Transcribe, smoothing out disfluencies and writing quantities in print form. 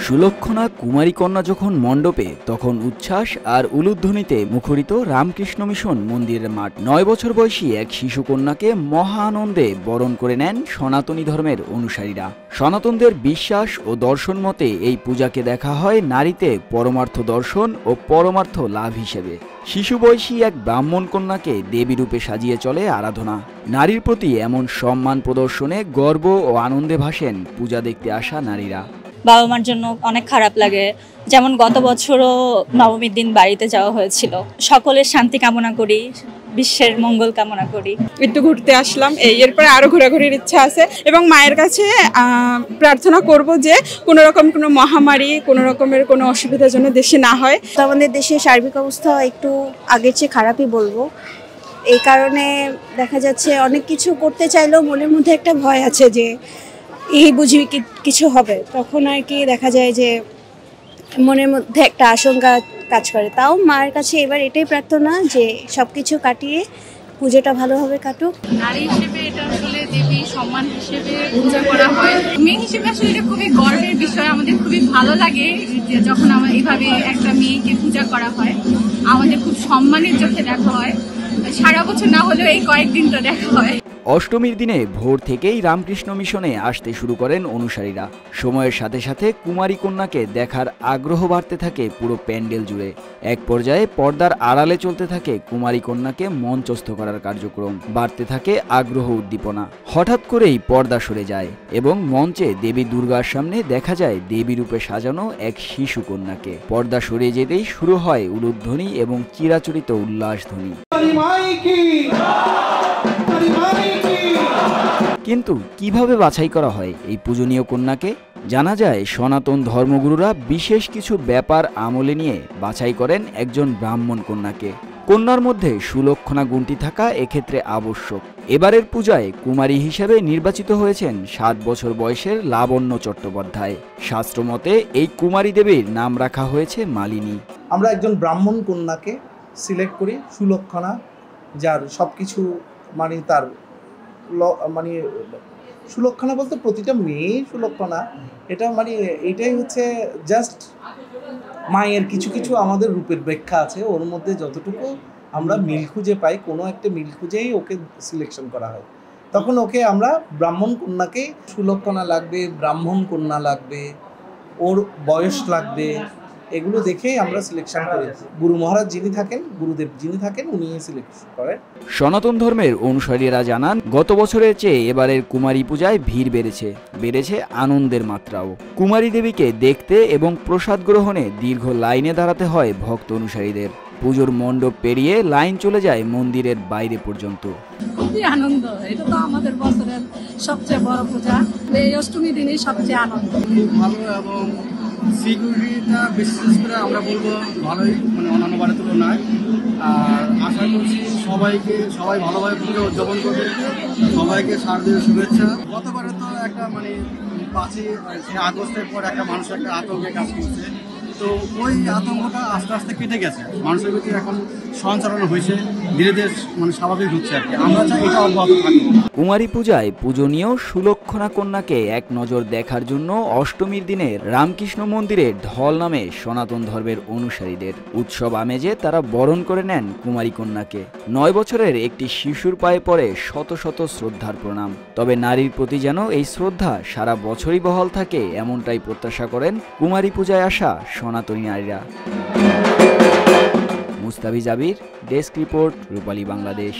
সুলক্ষণা কুমারী কন্যা যখন মণ্ডপে, তখন উচ্ছ্বাস আর উলুধ্বনিতে মুখরিত রামকৃষ্ণ মিশন মন্দিরের মাঠ। 9 বছর বয়সী এক শিশু কন্যাকে মহা আনন্দে বরণ করে নেন সনাতনী ধর্মের অনুসারীরা। সনাতনদের বিশ্বাস ও দর্শন মতে এই পূজাকে দেখা হয় নারীতে পরমার্থ দর্শন ও পরমার্থ লাভ হিসেবে। শিশু বয়সী এক ব্রাহ্মণ কন্যাকে দেবী রূপে সাজিয়ে চলে আরাধনা। নারীর প্রতি এমন সম্মান প্রদর্শনে গর্ব ও আনন্দে ভাসেন পূজা দেখতে আসা নারীরা। বাবা মার জন্য অনেক খারাপ লাগে, যেমন গত বছরও নবমীর দিন বাড়িতে যাওয়া হয়েছিল। সকলের শান্তি কামনা করি, বিশ্বের মঙ্গল কামনা করি। একটু ঘুরতে আসলাম, এরপরে আরো ঘোরাঘুরির ইচ্ছা আছে এবং মায়ের কাছে প্রার্থনা করব যে কোনো রকম কোনো মহামারী, কোনো রকমের কোনো অসুবিধা যেন দেশে না হয়। তো আমাদের দেশের সার্বিক অবস্থা একটু আগের চেয়ে খারাপই বলবো। এই কারণে দেখা যাচ্ছে অনেক কিছু করতে চাইলেও মনের মধ্যে একটা ভয় আছে যে এই বুঝি কিছু হবে, তখন আর কি দেখা যায় যে মনের মধ্যে একটা আশঙ্কা কাজ করে। তাও মায়ের কাছে এবার এটাই প্রার্থনা যে সবকিছু কাটিয়ে পুজোটা ভালোভাবে কাটুক। নারী হিসেবে এটা আসলে দেবী সম্মান হিসেবে পূজা করা হয়। মেয়ে হিসেবে আসলে এটা খুবই গর্বের বিষয়। আমাদের খুবই ভালো লাগে যে যখন আমরা এইভাবে একটা মেয়েকে পূজা করা হয়, আমাদের খুব সম্মানের চোখে দেখা হয়। সারা বছর না হলেও এই কয়েকদিন তো দেখা হয়। অষ্টমীর দিনে ভোর থেকেই রামকৃষ্ণ মিশনে আসতে শুরু করেন অনুসারীরা। সময়ের সাথে সাথে কুমারী কন্যাকে দেখার আগ্রহ বাড়তে থাকে পুরো প্যান্ডেল জুড়ে। এক পর্যায়ে পর্দার আড়ালে চলতে থাকে কুমারী কন্যাকে মঞ্চস্থ করার কার্যক্রম। বাড়তে থাকে আগ্রহ উদ্দীপনা। হঠাৎ করেই পর্দা সরে যায় এবং মঞ্চে দেবী দুর্গার সামনে দেখা যায় দেবী রূপে সাজানো এক শিশু কন্যাকে। পর্দা সরে যেতেই শুরু হয় উলুধ্বনি এবং চিরাচরিত উল্লাসধ্বনি। কিন্তু কিভাবে বাছাই করা হয় এই পূজনীয় কন্যাকে? জানা যায় সনাতন ধর্মগুরুরা বিশেষ কিছু ব্যাপার আমলে নিয়ে বাছাই করেন একজন ব্রাহ্মণ কন্যাকে। কন্যার মধ্যে সুলক্ষণা গুণটি থাকা এক্ষেত্রে আবশ্যক। এবারের পূজায় কুমারী হিসেবে নির্বাচিত হয়েছেন 7 বছর বয়সের লাবণ্য চট্টোপাধ্যায়। শাস্ত্রমতে এই কুমারী দেবীর নাম রাখা হয়েছে মালিনী। আমরা একজন ব্রাহ্মণ কন্যাকে সিলেক্ট করি, সুলক্ষণা, যার সব কিছু মানে তার মানে সুলক্ষণা বলতে প্রতিটা মেয়েই সুলক্ষণা, এটা মানে এটাই হচ্ছে জাস্ট মায়ের কিছু কিছু আমাদের রূপের ব্যাখ্যা আছে, ওর মধ্যে যতটুকু আমরা মিল খুঁজে পাই, কোনো একটা মিল খুঁজেই ওকে সিলেকশন করা হয়। তখন ওকে আমরা ব্রাহ্মণ কন্যাকে, সুলক্ষণা লাগবে, ব্রাহ্মণ কন্যা লাগবে, ওর বয়স লাগবে, এগুলো দেখেই আমরা সিলেকশন করি। গুরু মহারাজ যিনি থাকেন, গুরুদেব যিনি থাকেন, উনি সিলেকশন করেন। সনাতন ধর্মের অনুসারীরা জানান, গত বছরের চেয়ে এবারের কুমারী পূজায় ভিড় বেড়েছে আনন্দের মাত্রাও। কুমারী দেবীকে দেখতে এবং প্রসাদ গ্রহণে দীর্ঘ লাইনে দাঁড়াতে হয় ভক্ত অনুসারীদের। পুজোর মণ্ডপ পেরিয়ে লাইন চলে যায় মন্দিরের বাইরে পর্যন্ত। খুবই আনন্দ, এটা তো আমাদের বছরের সবচেয়ে বড় পূজা। এই অষ্টমী দিনই সবচেয়ে আনন্দ। খুব ভালো এবং সিকিউরিটিটা বিশেষ করে আমরা বলবো ভালোই, মানে অন্যান্য বারের তুলনায়। আর আশা করছি সবাই ভালোভাবে পুজো উদযাপন করবে। সবাইকে শারদীয় শুভেচ্ছা। গতবারে তো একটা মানে 5ই আগস্টের পর একটা মানুষের একটা আতঙ্কে কাজ করছে, তো ওই আতঙ্কটা আস্তে আস্তে কেটে গেছে। মানুষের ভিতরে এখন সঞ্চালন হয়েছে, ধীরে ধীরে মানে স্বাভাবিক হচ্ছে আর কি। আমরা চাই এটা অব্যাহত থাকুক। কুমারী পূজায় পূজনীয় সুলক্ষণা কন্যাকে এক নজর দেখার জন্য অষ্টমীর দিনে রামকৃষ্ণ মন্দিরে ঢল নামে সনাতন ধর্মের অনুসারীদের। উৎসব আমেজে তারা বরণ করে নেন কুমারী কন্যাকে। 9 বছরের একটি শিশুর পায়ে পড়ে শত শত শ্রদ্ধার প্রণাম। তবে নারীর প্রতি যেন এই শ্রদ্ধা সারা বছরই বহাল থাকে, এমনটাই প্রত্যাশা করেন কুমারী পূজায় আসা সনাতনী নারীরা। মুস্তাফিজ আবির, ডেস্ক রিপোর্ট, রূপালী বাংলাদেশ।